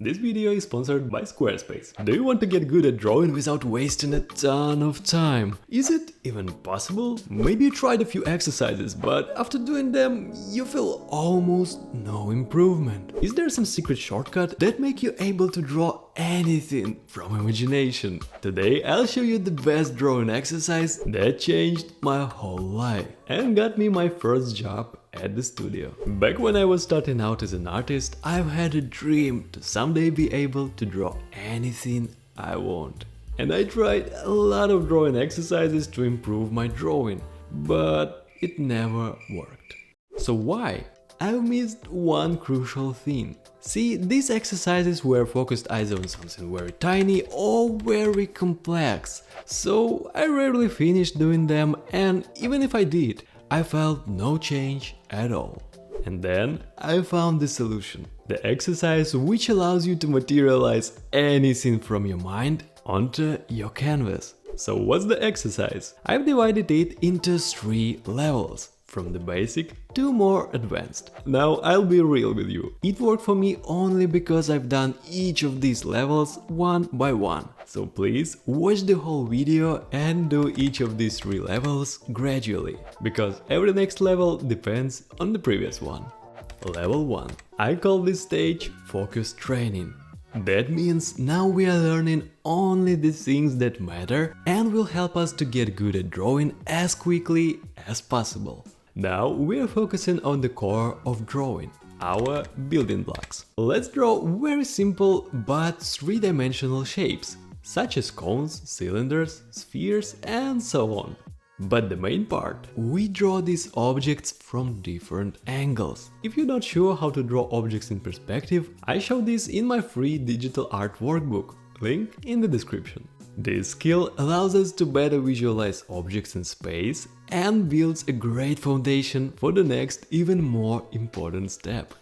This video is sponsored by Squarespace. Do you want to get good at drawing without wasting a ton of time? Is it even possible? Maybe you tried a few exercises, but after doing them, you feel almost no improvement. Is there some secret shortcut that make you able to draw anything from imagination? Today I'll show you the best drawing exercise that changed my whole life and got me my first job at the studio. Back when I was starting out as an artist, I've had a dream to someday be able to draw anything I want. And I tried a lot of drawing exercises to improve my drawing, but it never worked. So why? I've missed one crucial thing. See, these exercises were focused either on something very tiny or very complex, so I rarely finished doing them, and even if I did, I felt no change at all. And then I found the solution. The exercise which allows you to materialize anything from your mind onto your canvas. So what's the exercise? I've divided it into 3 levels, from the basic to more advanced. Now I'll be real with you. It worked for me only because I've done each of these levels one by one. So please watch the whole video and do each of these 3 levels gradually, because every next level depends on the previous one. Level 1. I call this stage focus training. That means now we are learning only the things that matter and will help us to get good at drawing as quickly as possible. Now we are focusing on the core of drawing, our building blocks. Let's draw very simple but 3-dimensional shapes, such as cones, cylinders, spheres and so on. But the main part, we draw these objects from different angles. If you're not sure how to draw objects in perspective, I show this in my free digital art workbook, link in the description. This skill allows us to better visualize objects in space and builds a great foundation for the next, even more important step.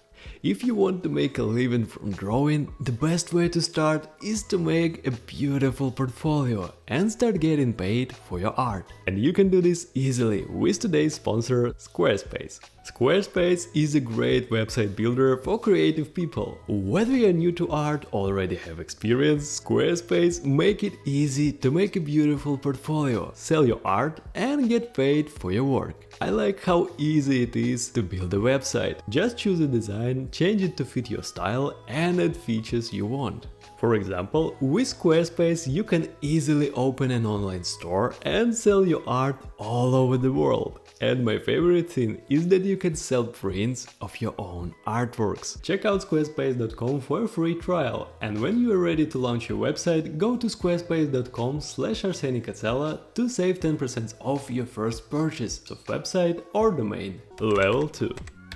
If you want to make a living from drawing, the best way to start is to make a beautiful portfolio and start getting paid for your art. And you can do this easily with today's sponsor, Squarespace. Squarespace is a great website builder for creative people. Whether you're new to art or already have experience, Squarespace make it easy to make a beautiful portfolio, sell your art and get paid for your work. I like how easy it is to build a website. Just choose a design, change it to fit your style and add features you want. For example, with Squarespace you can easily open an online store and sell your art all over the world. And my favorite thing is that you can sell prints of your own artworks. Check out squarespace.com for a free trial, and when you are ready to launch your website, go to squarespace.com/Arseni to save 10% off your first purchase of website or domain. Level 2.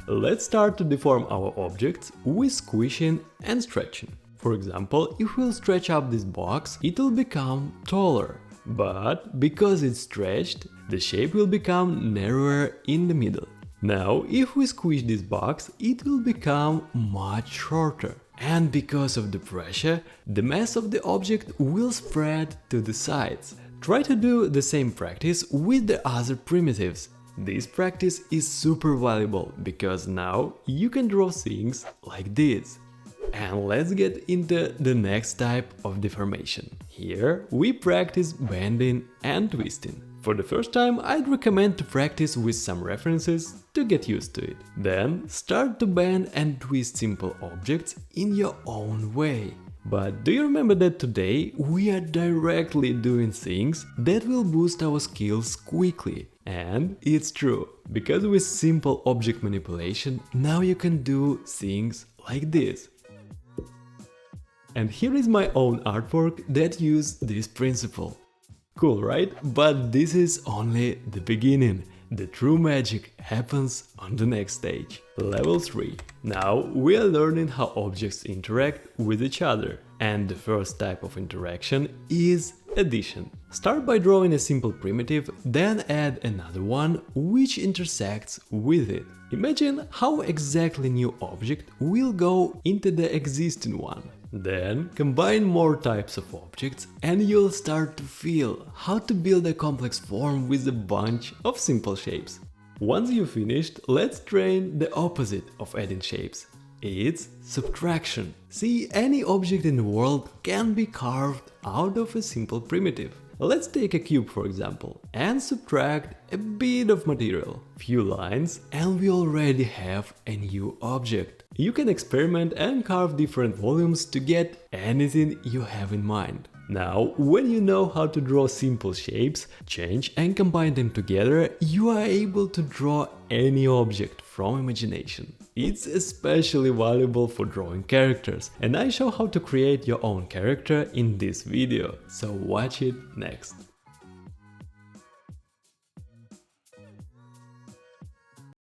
Let's start to deform our objects with squishing and stretching. For example, if we'll stretch up this box, it will become taller. But because it's stretched, the shape will become narrower in the middle. Now, if we squish this box, it will become much shorter. And because of the pressure, the mass of the object will spread to the sides. Try to do the same practice with the other primitives. This practice is super valuable because now you can draw things like this. And let's get into the next type of deformation. Here we practice bending and twisting. For the first time, I'd recommend to practice with some references to get used to it. Then start to bend and twist simple objects in your own way. But do you remember that today we are directly doing things that will boost our skills quickly? And it's true, because with simple object manipulation, now you can do things like this. And here is my own artwork that use this principle. Cool, right? But this is only the beginning. The true magic happens on the next stage. Level 3. Now we are learning how objects interact with each other. And the first type of interaction is addition. Start by drawing a simple primitive, then add another one which intersects with it. Imagine how exactly new object will go into the existing one. Then combine more types of objects and you'll start to feel how to build a complex form with a bunch of simple shapes. Once you've finished, let's train the opposite of adding shapes. It's subtraction. See, any object in the world can be carved out of a simple primitive. Let's take a cube for example and subtract a bit of material, few lines, and we already have a new object. You can experiment and carve different volumes to get anything you have in mind. Now, when you know how to draw simple shapes, change and combine them together, you are able to draw any object from imagination. It's especially valuable for drawing characters, and I show how to create your own character in this video, so watch it next.